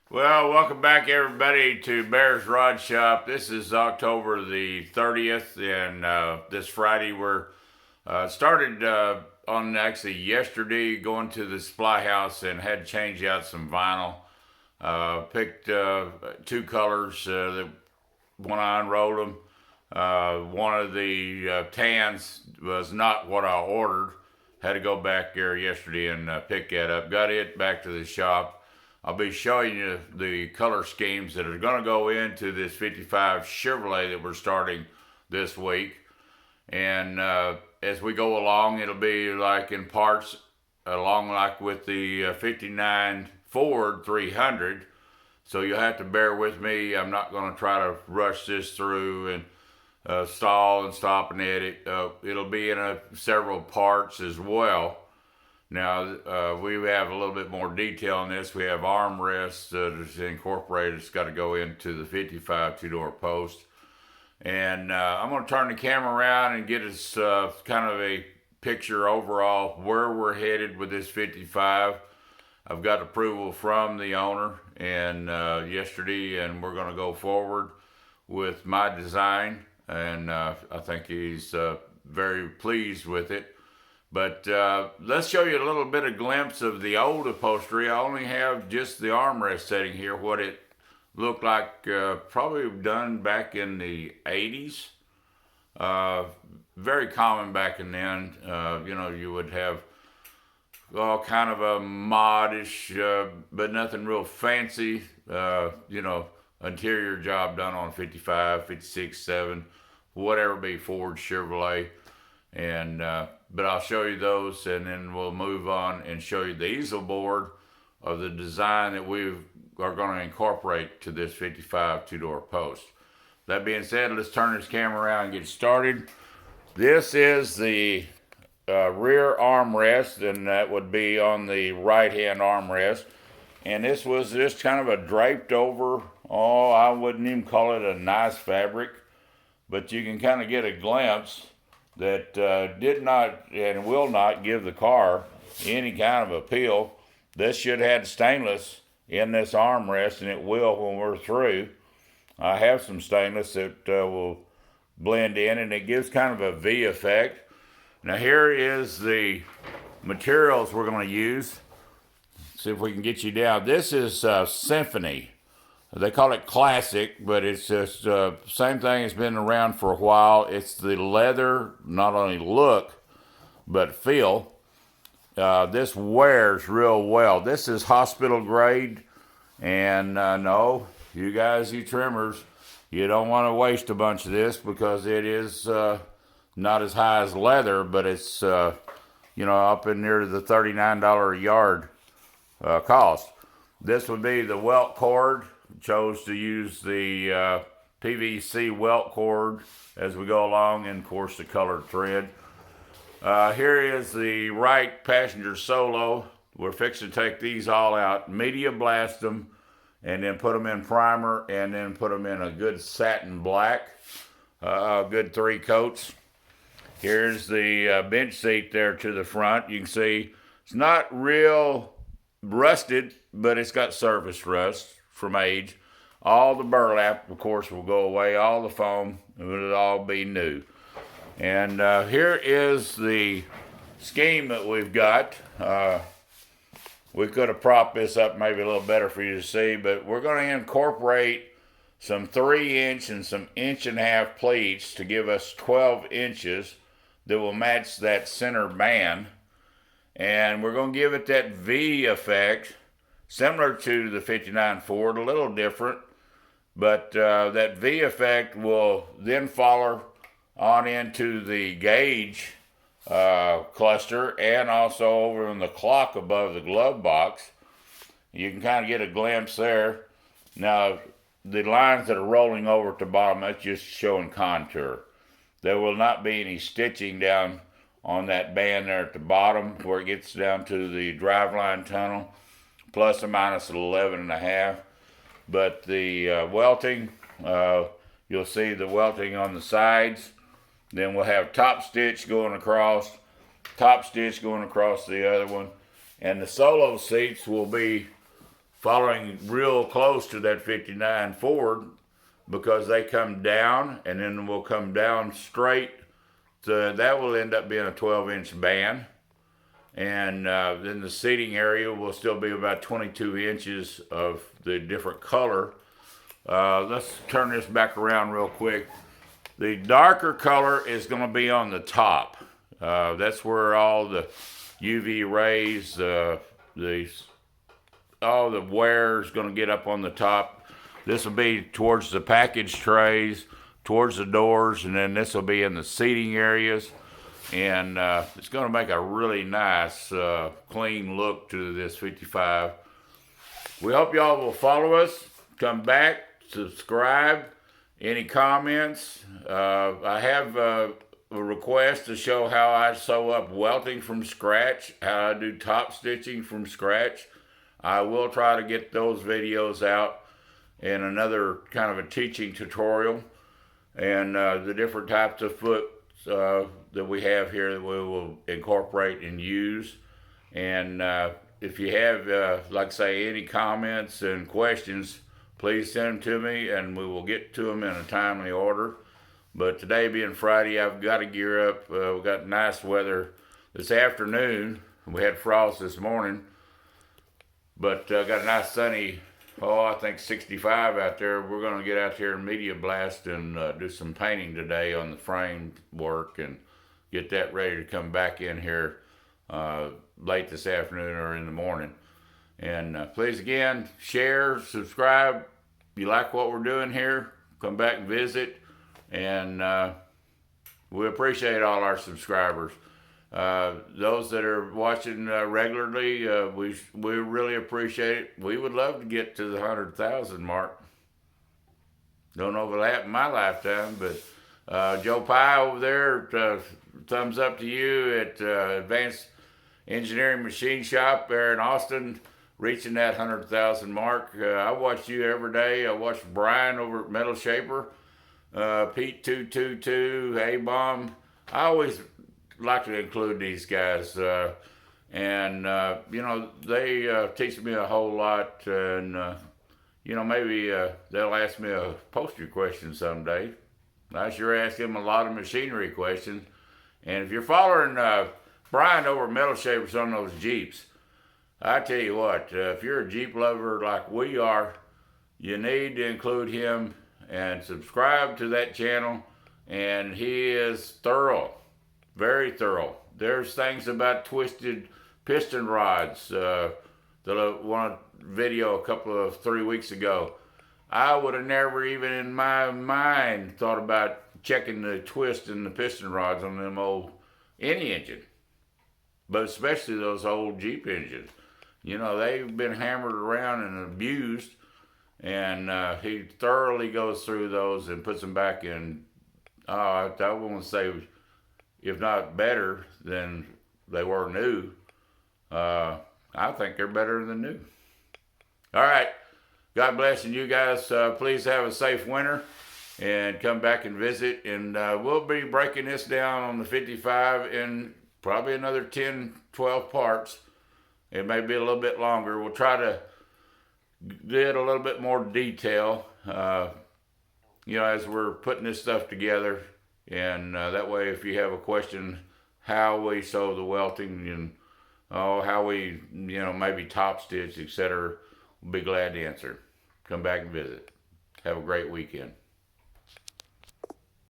Well, welcome back everybody to Bear's Rod Shop. This is October the 30th, and this Friday we're started on actually yesterday going to the supply house and had to change out some vinyl. Picked two colors. When I unrolled them, one of the tans was not what I ordered. Had to go back there yesterday and pick that up. Got it back to the shop. I'll be showing you the color schemes that are going to go into this 55 Chevrolet that we're starting this week. And as we go along, it'll be like in parts, along like with the 59 Ford 300. So you'll have to bear with me. I'm not going to try to rush this through and stall and stop and edit. It'll be in several parts as well. Now, we have a little bit more detail on this. We have armrests that is incorporated. It's got to go into the 55 two-door post. And I'm going to turn the camera around and get us kind of a picture overall where we're headed with this 55. I've got approval from the owner and yesterday, and we're going to go forward with my design. And I think he's very pleased with it. But let's show you a little bit of glimpse of the old upholstery. I only have just the armrest setting here, what it looked like probably done back in the 80s. Very common back in then. You would have all kind of a modish, but nothing real fancy, interior job done on 55, 56, 7, whatever be Ford, Chevrolet. And but I'll show you those, and then we'll move on and show you the easel board of the design that we are going to incorporate to this 55 two-door post. That being said, let's turn this camera around and get started. This is the rear armrest, and that would be on the right-hand armrest. And this was just kind of a draped over, I wouldn't even call it a nice fabric, but you can kind of get a glimpse that did not and will not give the car any kind of appeal. This should have had stainless in this armrest, and it will when we're through. I have some stainless that will blend in, and it gives kind of a V effect. Now here is the materials we're going to use. See if we can get you down. This is Symphony. They call it classic, but it's just same thing. It's been around for a while. It's the leather, not only look, but feel. This wears real well. This is hospital grade, and no, you guys, you trimmers, you don't want to waste a bunch of this because it is not as high as leather, but it's up in near the $39 a yard cost. This would be the welt cord. Chose to use the PVC welt cord as we go along, and of course the colored thread. Here is the right passenger solo. We're fixing to take these all out, media blast them, and then put them in primer, and then put them in a good satin black, good 3 coats. Here's the bench seat there to the front. You can see it's not real rusted, but it's got surface rust from age. All the burlap, of course, will go away. All the foam, it'll all be new. And here is the scheme that we've got. We could have propped this up maybe a little better for you to see, but we're going to incorporate some 3-inch and some 1.5-inch pleats to give us 12 inches that will match that center band. And we're going to give it that V effect, similar to the 59 Ford, a little different, but that V effect will then follow on into the gauge cluster, and also over in the clock above the glove box. You can kind of get a glimpse there. Now, the lines that are rolling over at the bottom, that's just showing contour. There will not be any stitching down on that band there at the bottom where it gets down to the driveline tunnel, plus or minus 11.5. But the welting, you'll see the welting on the sides. Then we'll have top stitch going across the other one. And the solo seats will be following real close to that 59 Ford, because they come down and then will come down straight. So that will end up being a 12-inch band. And then the seating area will still be about 22 inches of the different color. Let's turn this back around real quick. The darker color is going to be on the top. That's where all the UV rays, all the wear is going to get up on the top. This will be towards the package trays, towards the doors, and then this will be in the seating areas. And it's going to make a really nice, clean look to this 55. We hope y'all will follow us, come back, subscribe. Any comments? I have a request to show how I sew up welting from scratch, how I do top stitching from scratch. I will try to get those videos out in another kind of a teaching tutorial, and the different types of foot that we have here that we will incorporate and use. And if you have, like I say, any comments and questions, please send them to me and we will get to them in a timely order. But today being Friday, I've got to gear up. We've got nice weather this afternoon. We had frost this morning, but got a nice sunny, I think 65 out there. We're going to get out here and media blast and do some painting today on the frame work and get that ready to come back in here late this afternoon or in the morning. And please again, share, subscribe. If you like what we're doing here, come back and visit. And we appreciate all our subscribers. Those that are watching regularly, we really appreciate it. We would love to get to the 100,000 mark. Don't know if it'll happen in my lifetime, but Joe Pye over there, thumbs up to you at Advanced Engineering Machine Shop there in Austin, reaching that 100,000 mark. I watch you every day. I watch Brian over at Metal Shaper, Pete 222, A-Bomb. I always like to include these guys, and you know, they teach me a whole lot, and you know, maybe they'll ask me a poster question someday. I sure ask them a lot of machinery questions. And if you're following Brian over at Metal Shapers on those Jeeps, I tell you what, if you're a Jeep lover like we are, you need to include him and subscribe to that channel. And he is thorough, very thorough. There's things about twisted piston rods that I wanted video a couple of 3 weeks ago. I would have never even in my mind thought about checking the twist in the piston rods on them old, any engine, but especially those old Jeep engines. You know, they've been hammered around and abused, and he thoroughly goes through those and puts them back in, I want to say, if not better than they were new. I think they're better than new. All right. God bless, and you guys, please have a safe winter and come back and visit. And we'll be breaking this down on the 55 in probably another 10, 12 parts. It may be a little bit longer. We'll try to get a little bit more detail, you know, as we're putting this stuff together. And that way, if you have a question, how we sew the welting and how we, you know, maybe top stitch, etc., we'll be glad to answer. Come back and visit. Have a great weekend.